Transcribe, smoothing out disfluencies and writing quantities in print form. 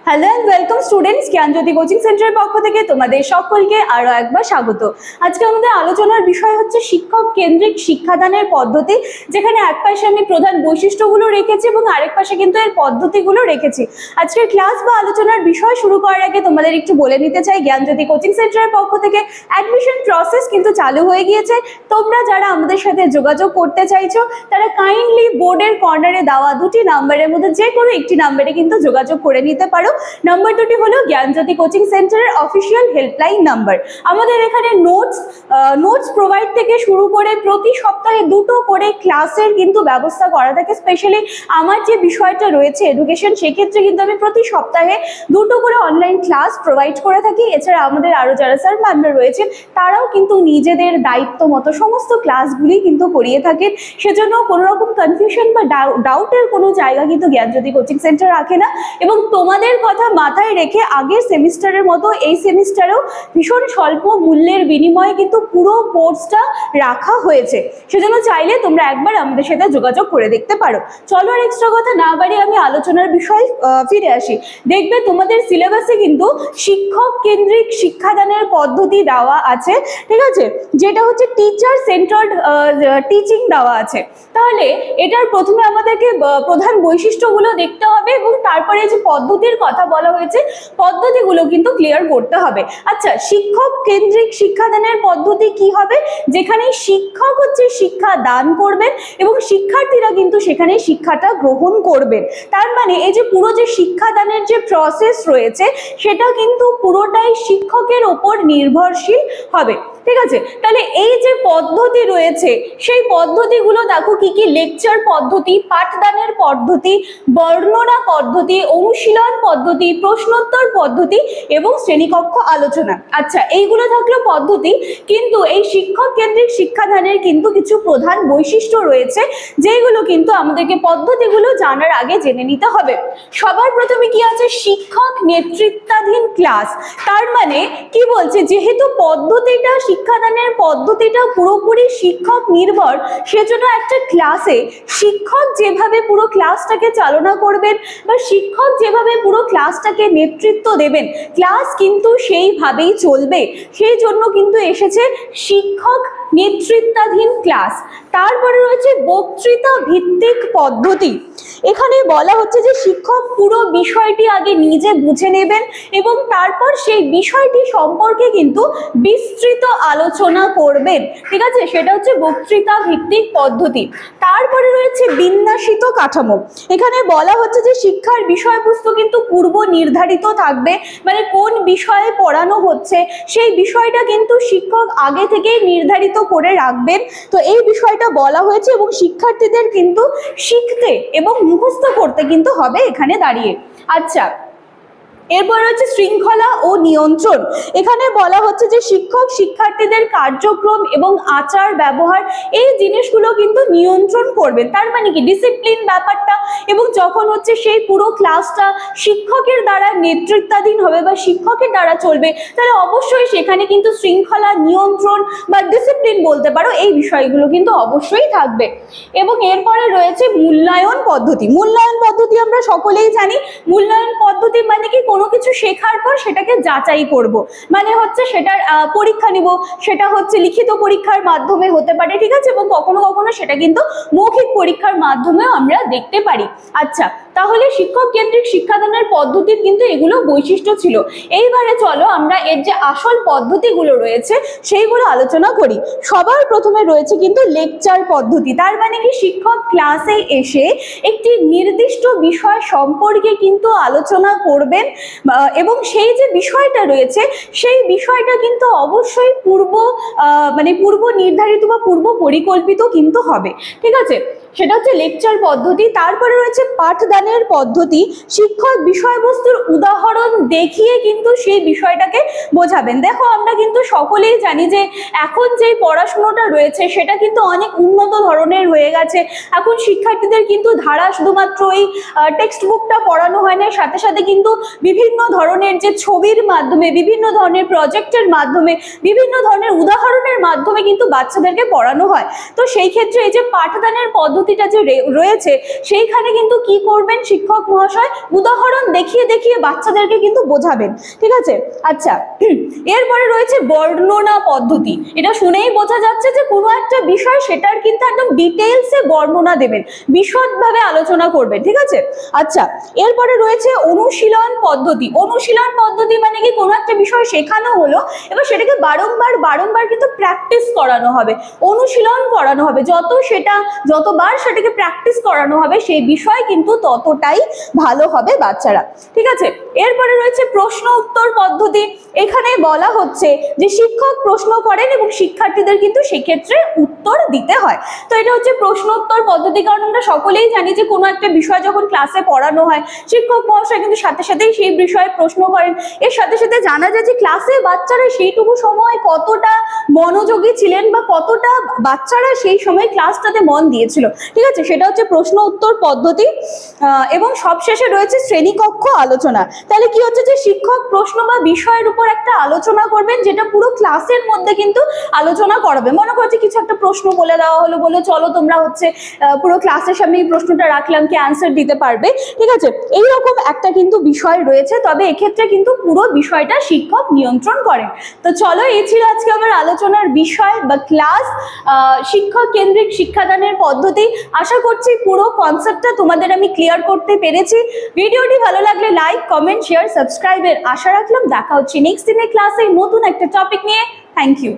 Hello and welcome students, Gyanjyoti coaching সেন্টারের পক্ষ থেকে তোমাদের সকলকে আরো একবার স্বাগত। আজকে আমাদের আলোচনার বিষয় হচ্ছে শিক্ষক কেন্দ্রিক শিক্ষাদানের পদ্ধতি, যেখানে এক পাশে আমি প্রধান বৈশিষ্ট্যগুলো রেখেছি এবং আরেক পাশে কিন্তু এর পদ্ধতিগুলো রেখেছি। আজকের ক্লাস বা আলোচনার বিষয় শুরু করার আগে তোমাদের একটু বলে নিতে চাই, জ্ঞানজ্যোতি কোচিং সেন্টারের পক্ষ থেকে অ্যাডমিশন প্রসেস কিন্তু চালু হয়ে গিয়েছে। তোমরা যারা আমাদের সাথে যোগাযোগ করতে চাইছো তারা কাইন্ডলি বোর্ডের কর্নারে দেওয়া দুটি নাম্বারের মধ্যে যে কোনো একটি নাম্বারে কিন্তু যোগাযোগ করে নিতে পারো। নাম্বার দুটি হলো জ্ঞানজ্যোতি কোচিং সেন্টারের অফিসিয়াল হেল্পলাইন নাম্বার। আমাদের এখানে নোটস প্রোভাইড থেকে শুরু করে প্রতি সপ্তাহে দুটো করে ক্লাসের কিন্তু ব্যবস্থা করা থাকে। স্পেশালি আমার যে বিষয়টা রয়েছে এডুকেশন, সেক্ষেত্রে কিন্তু আমি প্রতি সপ্তাহে দুটো করে অনলাইন ক্লাস প্রোভাইড করে থাকি। এছাড়া আমাদের আরও যারা স্যার ম্যামরা রয়েছেন তারাও কিন্তু নিজেদের দায়িত্ব মতো সমস্ত ক্লাসগুলি কিন্তু করিয়ে থাকেন। সেজন্য কোনো রকম কনফিউশন বা ডাউটের কোনো জায়গা কিন্তু জ্ঞানজ্যোতি কোচিং সেন্টার রাখে না। এবং তোমাদের কথা মাথায় রেখে আগের সেমিস্টারের মতো এই সেমিস্টারেও ভীষণ স্বল্প মূল্যের বিনিময়ে কিন্তু পুরো কোর্সটা রাখা হয়েছে। সেজন্য চাইলে তোমরা একবার আমাদের সাথে যোগাযোগ করে দেখতে পারো। চলো আর এক্সট্রা কথা না বাড়িয়ে আমি আলোচনার বিষয় ফিরে আসি। দেখবে তোমাদের সিলেবাসে কিন্তু শিক্ষক কেন্দ্রিক শিক্ষাদানের পদ্ধতি দেওয়া আছে, ঠিক আছে, যেটা হচ্ছে টিচার সেন্টার্ড টিচিং দেওয়া আছে। তাহলে এটার প্রথমে আমাদেরকে প্রধান বৈশিষ্ট্যগুলো দেখতে হবে এবং তারপরে যে পদ্ধতির কথা বলা হয়েছে পদ্ধতিগুলো কিন্তু ক্লিয়ার করতে হবে। আচ্ছা, শিক্ষক কেন্দ্রিক শিক্ষাদানের পদ্ধতি কি হবে? যেখানে শিক্ষক হচ্ছে শিক্ষা দান করবেন এবং শিক্ষার্থীরা কিন্তু সেখানে শিক্ষাটা গ্রহণ করবেন। তার মানে এই যে পুরো যে শিক্ষাদানের যে প্রসেস রয়েছে সেটা কিন্তু পুরোটাই শিক্ষকের ওপর নির্ভরশীল হবে, ঠিক আছে। তাহলে এই যে পদ্ধতি রয়েছে সেই পদ্ধতিগুলো দেখো কি কি: লেকচার পদ্ধতি, পাঠদানের পদ্ধতি, বর্ণনা পদ্ধতি, অনুশীলন পদ্ধতি, প্রশ্নোত্তর পদ্ধতি এবং শ্রেণীকক্ষ আলোচনা। আচ্ছা, এইগুলো থাকলো পদ্ধতি, কিন্তু এই শিক্ষক কেন্দ্রিক শিক্ষাদানের কিন্তু কিছু প্রধান বৈশিষ্ট্য রয়েছে যেগুলো কিন্তু আমাদেরকে পদ্ধতিগুলো জানার আগে জেনে নিতে হবে। সবার প্রথমে কি আছে? শিক্ষক নেতৃত্বাধীন ক্লাস। তার মানে কি বলছে, যেহেতু পদ্ধতিটা শিক্ষাদানের পদ্ধতিটা পুরোপুরি শিক্ষক নির্ভর, সেজন্য একটা ক্লাসে শিক্ষক যেভাবে পুরো ক্লাসটাকে চালনা করবেন বা শিক্ষক যেভাবে পুরো ক্লাসটাকে নেতৃত্ব দেবেন, ক্লাস কিন্তু সেইভাবেই চলবে। সেই জন্য কিন্তু এসেছে শিক্ষক নেতৃত্বাধীন ক্লাস। তারপরে রয়েছে বক্তৃতা ভিত্তিক পদ্ধতি। এখানে বলা হচ্ছে যে শিক্ষক পুরো বিষয়টি আগে নিজে বুঝে নেবেন এবং তারপর সেই বিষয়টি সম্পর্কে কিন্তু বিস্তৃত আলোচনা করবেন, ঠিক আছে, সেটা হচ্ছে বক্তৃতা ভিত্তিক পদ্ধতি। তারপরে রয়েছে বিন্যাসিত কাঠামো। এখানে বলা হচ্ছে যে শিক্ষার বিষয়বস্তু কিন্তু পূর্ব নির্ধারিত থাকবে, মানে কোন বিষয়ে পড়ানো হচ্ছে সেই বিষয়টা কিন্তু শিক্ষক আগে থেকেই নির্ধারিত করে রাখবেন। তো এই বিষয়টা বলা হয়েছে এবং শিক্ষার্থীদের কিন্তু শিখতে এবং মুখস্থ করতে কিন্তু হবে এখানে দাঁড়িয়ে। আচ্ছা, এরপর হচ্ছে শৃঙ্খলা ও নিয়ন্ত্রণ। এখানে বলা হচ্ছে যে শিক্ষক শিক্ষার্থীদের কার্যক্রম এবং আচার ব্যবহার এই জিনিসগুলো কিন্তু নিয়ন্ত্রণ করবেন। তার মানে কি ডিসিপ্লিন ব্যাপারটা, এবং যখন হচ্ছে সেই পুরো ক্লাসটা শিক্ষকের দ্বারা নেতৃত্বাধীন হবে বা শিক্ষকের দ্বারা চলবে, তাহলে অবশ্যই সেখানে কিন্তু শৃঙ্খলা, নিয়ন্ত্রণ বা ডিসিপ্লিন বলতে পারো, এই বিষয়গুলো কিন্তু অবশ্যই থাকবে। এবং এরপরে রয়েছে মূল্যায়ন পদ্ধতি। মূল্যায়ন পদ্ধতি আমরা সকলেই জানি। মূল্যায়ন পদ্ধতি মানে কি, কোনো কিছু শেখার পর সেটাকে যাচাই করব, মানে হচ্ছে সেটার পরীক্ষা নিব। সেটা হচ্ছে লিখিত পরীক্ষার মাধ্যমে হতে পারে, ঠিক আছে, এবং কখনো কখনো সেটা কিন্তু মৌখিক পরীক্ষার মাধ্যমেও আমরা দেখতে পারি। আচ্ছা, তাহলে শিক্ষক কেন্দ্রিক শিক্ষাদানের পদ্ধতির কিন্তু এগুলো বৈশিষ্ট্য ছিল। এইবারে চলো আমরা এর যে আসল পদ্ধতিগুলো রয়েছে সেইগুলো আলোচনা করি। সবার প্রথমে রয়েছে কিন্তু লেকচার পদ্ধতি। তার মানে কি, শিক্ষক ক্লাসে এসে একটি নির্দিষ্ট বিষয় সম্পর্কে কিন্তু আলোচনা করবেন এবং সেই যে বিষয়টা রয়েছে সেই বিষয়টা কিন্তু অবশ্যই পূর্ব নির্ধারিত বা পূর্ব পরিকল্পিত কিন্তু হবে, ঠিক আছে, সেটা হচ্ছে লেকচার পদ্ধতি। তারপরে রয়েছে পাঠদানের পদ্ধতি। শিক্ষক বিষয়বস্তুর উদাহরণ দেখিয়ে কিন্তু সেই বিষয়টাকে বোঝাবেন। দেখো, আমরা কিন্তু সকলেই জানি যে এখন যে পড়াশোনাটা রয়েছে সেটা কিন্তু অনেক উন্নত ধরনের হয়ে গেছে। এখন শিক্ষার্থীদের কিন্তু ধারা শুধুমাত্র এই টেক্সট বুকটা পড়ানো হয় না, সাথে সাথে কিন্তু বিভিন্ন ধরনের যে ছবির মাধ্যমে, বিভিন্ন ধরনের প্রজেক্টের মাধ্যমে, বিভিন্ন ধরনের উদাহরণের মাধ্যমে কিন্তু বাচ্চাদেরকে পড়ানো হয়। তো সেই ক্ষেত্রে এই যে পাঠদানের পদ্ধতি পদ্ধতিটা যে রয়েছে সেইখানে কিন্তু কি করবেন শিক্ষক মহাশয়, উদাহরণ দেখিয়ে দেখিয়ে বাচ্চাদেরকে কিন্তু বোঝাবেন। ঠিক আছে, আচ্ছা এরপরে রয়েছে বর্ণনা পদ্ধতি। এটা শুনেই বোঝা যাচ্ছে যে কোনো একটা বিষয় সেটার কিন্তু একদম ডিটেইলসে বর্ণনা দেবেন, বিশদভাবে আলোচনা করবেন। ঠিক আছে, আচ্ছা এরপরে রয়েছে অনুশীলন পদ্ধতি। অনুশীলন পদ্ধতি মানে কি, কোনো একটা বিষয় শেখানো হলো, এবার সেটাকে বারংবার বারংবার কিন্তু প্র্যাকটিস করানো হবে, অনুশীলন করানো হবে। যতবার সেটাকে প্র্যাকটিস করানো হবে সেই বিষয় কিন্তু ততটাই ভালো হবে বাচ্চারা। ঠিক আছে, এরপরে রয়েছে প্রশ্ন উত্তর পদ্ধতি। এখানে বলা হচ্ছে যে শিক্ষক প্রশ্ন করেন এবং শিক্ষার্থীদের কিন্তু সেক্ষেত্রে উত্তর দিতে হয়। তো এটা হচ্ছে প্রশ্ন উত্তর পদ্ধতি, কারণ আমরা সকলেই জানি যে কোনো একটা বিষয় যখন ক্লাসে পড়ানো হয় শিক্ষক মহাশয় কিন্তু সাথে সাথেই সেই বিষয়ে প্রশ্ন করেন। এর সাথে সাথে জানা যায় যে ক্লাসে বাচ্চারা সেইটুকু সময় কতটা মনোযোগী ছিলেন বা কতটা বাচ্চারা সেই সময় ক্লাসটাতে মন দিয়েছিল। ঠিক আছে, সেটা হচ্ছে প্রশ্ন উত্তর পদ্ধতি। এবং সবশেষে রয়েছে শ্রেণীকক্ষ আলোচনা। তাহলে কি হচ্ছে যে শিক্ষক প্রশ্ন বা বিষয়ের উপর একটা আলোচনা করবেন, যেটা পুরো ক্লাসের মধ্যে কিন্তু আলোচনা করাবে। মনে করছে কিছু একটা প্রশ্ন বলে দেওয়া হলো, বলে চলো তোমরা হচ্ছে পুরো ক্লাসের সামনে এই প্রশ্নটা রাখলাম, কি অ্যান্সার দিতে পারবে। ঠিক আছে, এইরকম একটা কিন্তু বিষয় রয়েছে, তবে এক্ষেত্রে কিন্তু পুরো বিষয়টা শিক্ষক নিয়ন্ত্রণ করেন। তো চলো, এই ছিল আজকে আমার আলোচনার বিষয় বা ক্লাস, শিক্ষক কেন্দ্রিক শিক্ষাদানের পদ্ধতি। আশা করছি পুরো কনসেপ্টটা তোমাদের আমি ক্লিয়ার করতে পেরেছি। ভিডিওটি ভালো লাগলে লাইক, কমেন্ট, শেয়ার, সাবস্ক্রাইবের আশা রাখলাম। দেখা হচ্ছে নেক্সট দিনের ক্লাসে নতুন একটা টপিক নিয়ে। Thank you.